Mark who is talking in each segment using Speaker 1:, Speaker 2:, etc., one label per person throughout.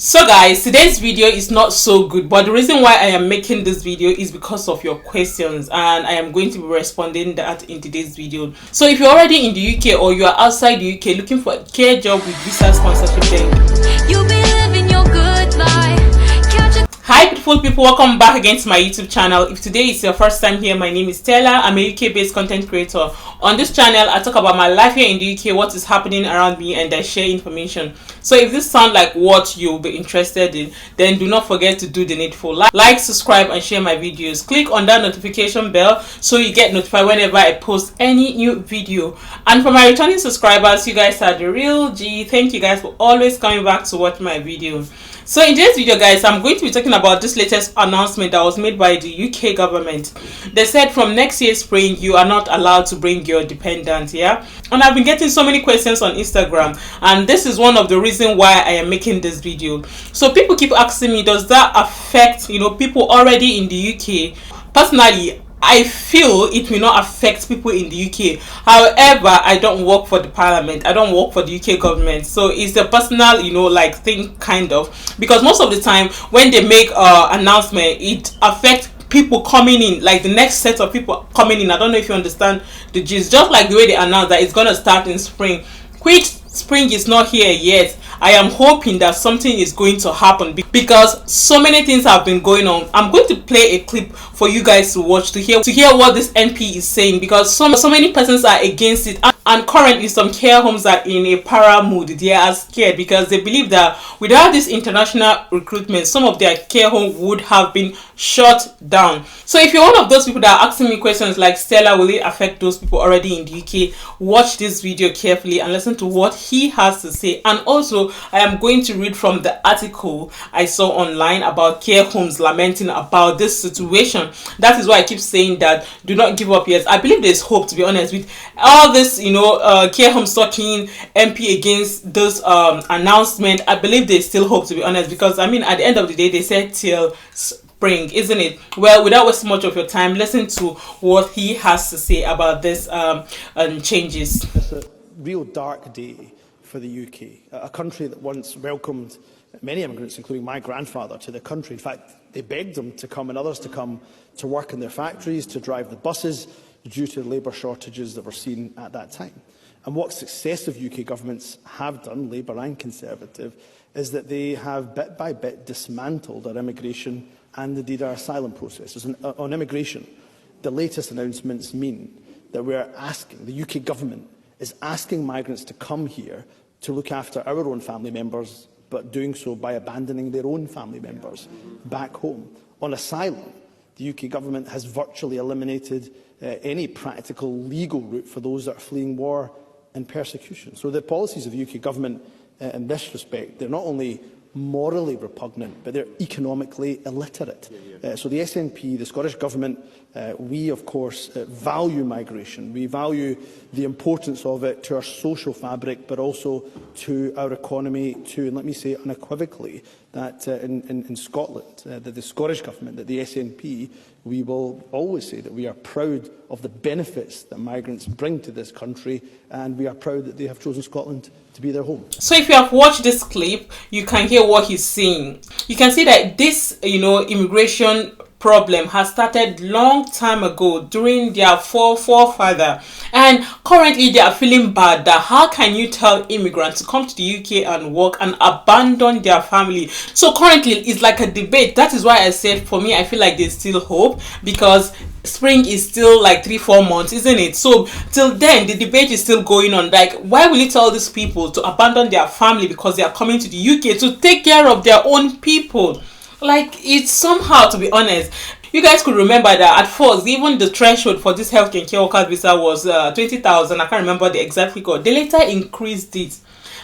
Speaker 1: So guys, today's video is not so good, but the reason why I am making this video is because of your questions, and I am going to be responding that in today's video. So if you're already in the UK or you are outside the UK looking for a care job with visa sponsorship, then you'll be living your good life. Hi beautiful people, welcome back again to my YouTube channel. If today is your first time here, my name is Stella. I'm a UK based content creator. On this channel I talk about my life here in the UK, what is happening around me, and I share information. So if this sounds like what you'll be interested in, then do not forget to do the needful. Like, subscribe and share my videos. Click on that notification bell so you get notified whenever I post any new video. And for my returning subscribers, you guys are the real G. Thank you guys for always coming back to watch my videos. So in today's video guys, I'm going to be talking about this latest announcement that was made by the UK government. They said from next year spring you are not allowed to bring your dependent. Yeah, and I've been getting so many questions on Instagram, and this is one of the reasons why I am making this video. So people keep asking me, does that affect people already in the UK? Personally, I feel it will not affect people in the UK. However, I don't work for the parliament. I don't work for the UK government. So it's a personal, thing kind of. Because most of the time when they make announcement, it affects people coming in, like the next set of people coming in. I don't know if you understand the gist. Just like the way they announced that it's going to start in spring. Which spring is not here yet. I am hoping that something is going to happen because so many things have been going on. I'm going to play a clip for you guys to watch to hear what this MP is saying, because so many persons are against it, and currently some care homes are in a para mood. They are scared because they believe that without this international recruitment, some of their care homes would have been shut down. So if you're one of those people that are asking me questions like, Stella, will it affect those people already in the UK? Watch this video carefully and listen to what he has to say. And also I am going to read from the article I saw online about care homes lamenting about this situation. That is why I keep saying that do not give up yet. I believe there's hope, to be honest. With all this care homes talking MP against this announcement, I believe there's still hope, to be honest, because I mean at the end of the day they said till spring, isn't it? Well, without wasting much of your time, listen to what he has to say about this changes.
Speaker 2: It's a real dark day for the UK, a country that once welcomed many immigrants, including my grandfather, to the country. In fact, they begged them to come and others to come to work in their factories, to drive the buses, due to the labour shortages that were seen at that time. And what successive UK governments have done, Labour and Conservative, is that they have bit by bit dismantled our immigration and indeed our asylum processes. On immigration, the latest announcements mean that we're asking, the UK government is asking migrants to come here to look after our own family members, but doing so by abandoning their own family members back home. On asylum, the UK government has virtually eliminated any practical legal route for those that are fleeing war and persecution. So the policies of the UK government in this respect, they're not only morally repugnant, but they're economically illiterate. So the SNP, the Scottish Government, we of course value migration. We value the importance of it to our social fabric, but also to our economy, and let me say unequivocally, that in Scotland, that the Scottish Government, that the SNP, we will always say that we are proud of the benefits that migrants bring to this country, and we are proud that they have chosen Scotland to be their home.
Speaker 1: So if you have watched this clip, you can hear what he's saying. You can see that this, immigration problem has started long time ago during their forefather, and currently they are feeling bad that how can you tell immigrants to come to the UK and work and abandon their family. So currently it's like a debate. That is why I said, for me, I feel like there's still hope, because spring is still like 3-4 months, isn't it? So till then the debate is still going on. Like, why will you tell these people to abandon their family because they are coming to the UK to take care of their own people? Like, it's somehow, to be honest, you guys could remember that at first, even the threshold for this health and care worker visa was 20,000. I can't remember the exact figure. They later increased it.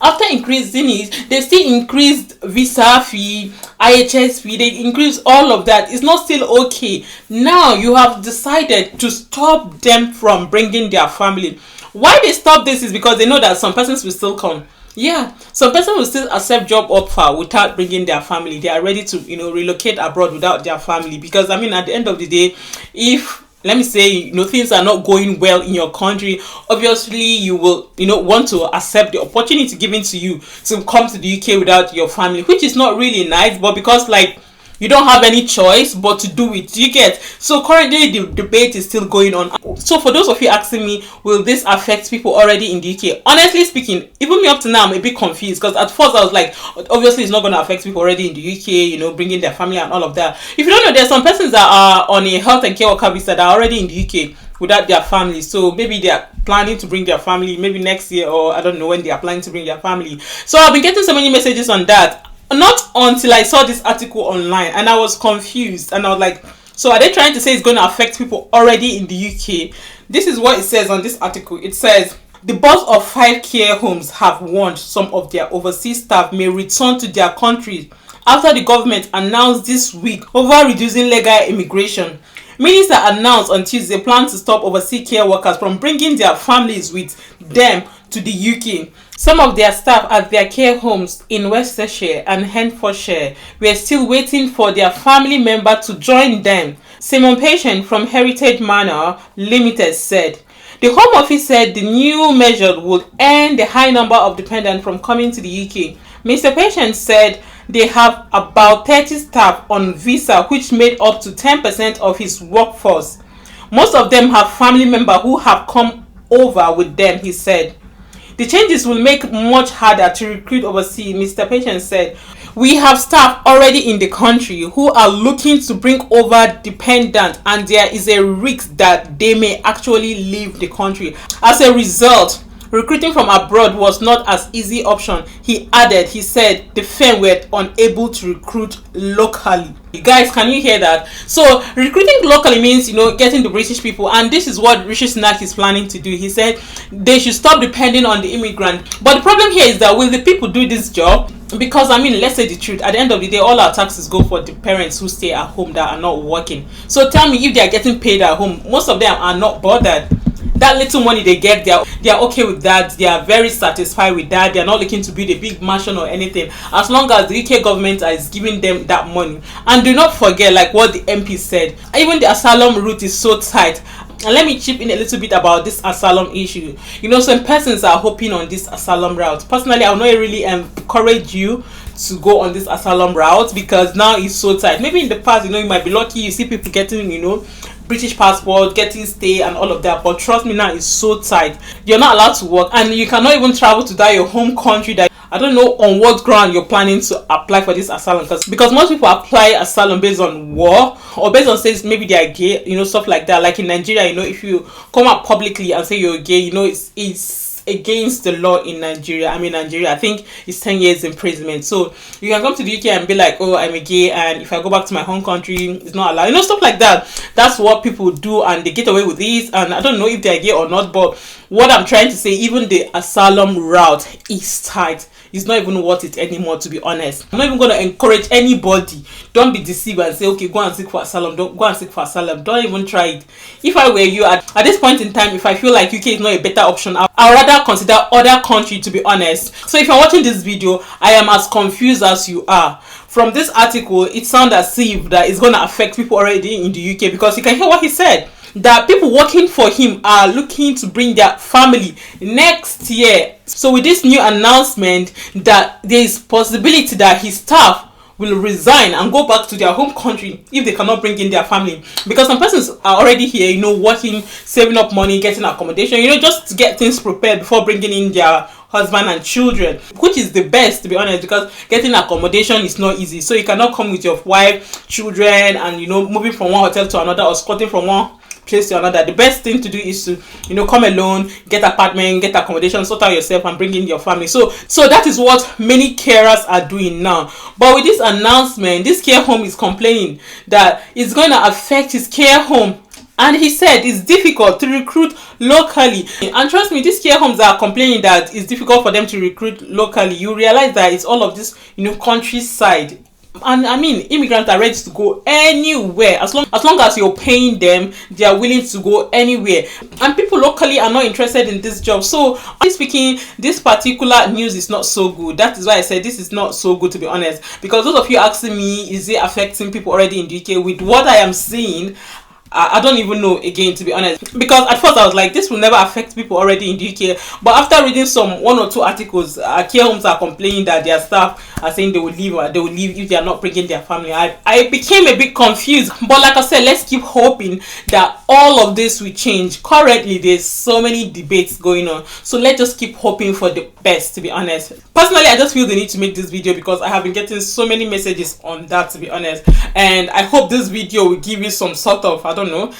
Speaker 1: After increasing it, they still increased visa fee, IHS fee. They increased all of that. It's not still okay. Now you have decided to stop them from bringing their family. Why they stop this is because they know that some persons will still come. Yeah, some person will still accept job offer without bringing their family. They are ready to relocate abroad without their family, because I mean at the end of the day, if let me say, things are not going well in your country, obviously you will, want to accept the opportunity given to you to come to the UK without your family, which is not really nice, but because like you don't have any choice but to do it. You get? So currently the debate is still going on. So for those of you asking me, will this affect people already in the UK? Honestly speaking, even me up to now, I'm a bit confused, because at first I was like, obviously it's not going to affect people already in the UK, bringing their family and all of that. If you don't know, there's some persons that are on a health and care worker visa that are already in the UK without their family. So maybe they are planning to bring their family maybe next year, or I don't know when they are planning to bring their family. So I've been getting so many messages on that. Not until I saw this article online, and I was confused, and I was like, so are they trying to say it's going to affect people already in the UK? This is what it says on this article. It says the boss of 5 care homes have warned some of their overseas staff may return to their countries after the government announced this week over reducing legal immigration. Minister announced on Tuesday plan to stop overseas care workers from bringing their families with them to the UK. Some of their staff at their care homes in Worcestershire and Hertfordshire were still waiting for their family member to join them. Simon Patient from Heritage Manor Limited said. The Home Office said the new measure would end the high number of dependents from coming to the UK. Mr. Patient said they have about 30 staff on visa, which made up to 10% of his workforce. Most of them have family members who have come over with them, he said. The changes will make it much harder to recruit overseas, Mr. Patient said. We have staff already in the country who are looking to bring over dependents, and there is a risk that they may actually leave the country. As a result, recruiting from abroad was not as easy option, he added. He said the firm were unable to recruit locally. Guys, can you hear that? So recruiting locally means, getting the British people, and this is what Rishi Sunak is planning to do. He said they should stop depending on the immigrant. But the problem here is that will the people do this job? Because let's say the truth, at the end of the day, all our taxes go for the parents who stay at home that are not working. So tell me, if they are getting paid at home, most of them are not bothered. That little money they get, they are okay with that. They are very satisfied with that. They are not looking to build a big mansion or anything, as long as the UK government is giving them that money. And do not forget, like what the MP said, even the asylum route is so tight. And let me chip in a little bit about this asylum issue. Some persons are hoping on this asylum route. Personally, I will not really encourage you to go on this asylum route, because now it's so tight. Maybe in the past, you might be lucky, you see people getting, British passport, getting stay and all of that, but trust me, now it's so tight. You're not allowed to work, and you cannot even travel to your home country. That I don't know on what ground you're planning to apply for this asylum, because most people apply asylum based on war, or based on says maybe they are gay, stuff like that. Like in Nigeria, if you come out publicly and say you're gay, it's against the law in Nigeria. Nigeria, I think it's 10 years imprisonment. So you can come to the UK and be like, oh, I'm a gay, and if I go back to my home country, it's not allowed. Stuff like that. That's what people do, and they get away with this. And I don't know if they're gay or not, but what I'm trying to say, even the asylum route is tight. It's not even worth it anymore, to be honest. I'm not even going to encourage anybody. Don't be deceived and say, okay, go and seek for asylum. Don't go and seek for asylum. Don't even try it. If I were you, at this point in time, if I feel like UK is not a better option, I'd rather consider other country, to be honest. So if you're watching this video, I am as confused as you are. From this article, it sounds as if that it's going to affect people already in the UK, because you can hear what he said, that people working for him are looking to bring their family next year. So with this new announcement, that there is possibility that his staff will resign and go back to their home country if they cannot bring in their family, because some persons are already here, working, saving up money, getting accommodation, just to get things prepared before bringing in their husband and children, which is the best, to be honest, because getting accommodation is not easy. So you cannot come with your wife, children, and moving from one hotel to another, or squatting from one place to another. The best thing to do is to come alone, get apartment, get accommodation, sort out yourself, and bring in your family. So that is what many carers are doing now. But with this announcement, this care home is complaining that it's going to affect his care home, and he said it's difficult to recruit locally. And trust me, these care homes are complaining that it's difficult for them to recruit locally. You realize that it's all of this countryside. And immigrants are ready to go anywhere. As long as you're paying them, they are willing to go anywhere. And people locally are not interested in this job. So honestly speaking, this particular news is not so good. That is why I said this is not so good, to be honest. Because those of you asking me, is it affecting people already in the UK? With what I am seeing, I don't even know again, to be honest, because at first I was like, this will never affect people already in the UK. But after reading some 1 or 2 articles, care homes are complaining that their staff are saying they will leave, or they will leave if they are not bringing their family. I became a bit confused, but like I said, let's keep hoping that all of this will change. Currently there's so many debates going on, so let's just keep hoping for the best, to be honest. Personally, I just feel the need to make this video because I have been getting so many messages on that, to be honest, and I hope this video will give you some sort of, I don't know,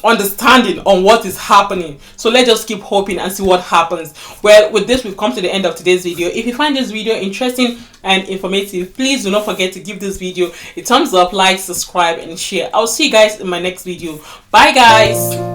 Speaker 1: understanding on what is happening. So let's just keep hoping and see what happens. Well, with this, we've come to the end of today's video. If you find this video interesting and informative, please do not forget to give this video a thumbs up, like, subscribe, and share. I'll see you guys in my next video. Bye guys.